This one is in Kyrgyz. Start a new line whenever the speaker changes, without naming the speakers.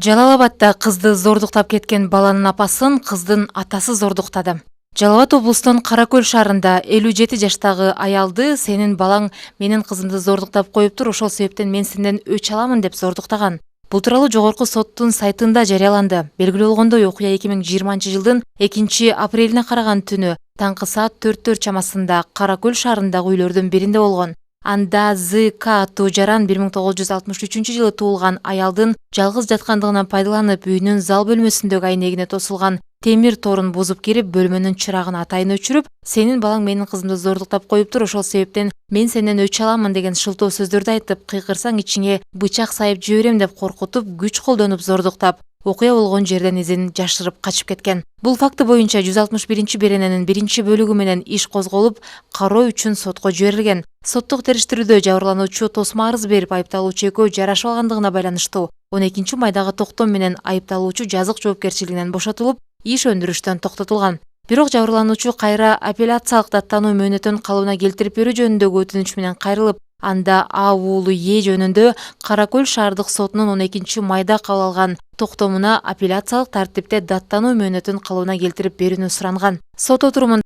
Жалал Абадда кызды зордуктап кеткен баланын апасын кыздын атасы зордуктады. Жалал Абад облустун Каракөл шаарында 57 жаштагы аялды "Сенин балаң менин кызымды зордуктап коюптур, ошол себептен мен сенден өч аламын" деп зордуктаган. Бул тууралуу жогорку соттун сайтында жарыяланды. Белгилүү болгондой, окуя 2020-жылдын 2-апрелине караган түнү таңкы саат 4 чамасында Каракөл шаарындагы үйлөрдүн биринде болгон. Анда ЗК аттуу жаран 1963-жылы туулган аялдын жалгыз жаткандыгынан пайдаланып, үйүнүн зал бөлмөсүндөгү айнегине тосулган темир торун бузуп кирип, бөлмөнүн чырагын атайын өчүрүп, "Сенин балаң менин кызымды зордуктап коюптур, ошол себептен мен сенден өч аламын" деген шылтоо сөздөрдү айтып, "Кыйкырсаң ичиңе бычак сайып жиберем" деп коркутуп, күч колдонуп зордуктап, окуя болгон жерден изин жашырып качып кеткен. Бул факты боюнча 161-берененин 1-бөлүгү менен иш козголуп, кароо үчүн сотко жиберилген. Соттук териштирүүдө жабырлануучу тосмо арыз берип, айыпталуучу экөө жарашып алгандыгына байланыштуу 12-майдагы токтом менен айыпталуучу жазык жоопкерчилигинен бошотулуп, иш өндүрүштөн токтотулган. Бирок жабырлануучу кайра апелляциялык даттануу мөөнөтүн калыбына келтирип берүү жөнүндөгү өтүнүч менен кайрылып, анда А уулу Е жөнүндө Каракөл шаардык сотунун 12-майда кабыл алган токтомуна апелляциялык тартипте даттануу мөөнөтүн калыбына келтирип берүүнү суранган. Сот отурумунда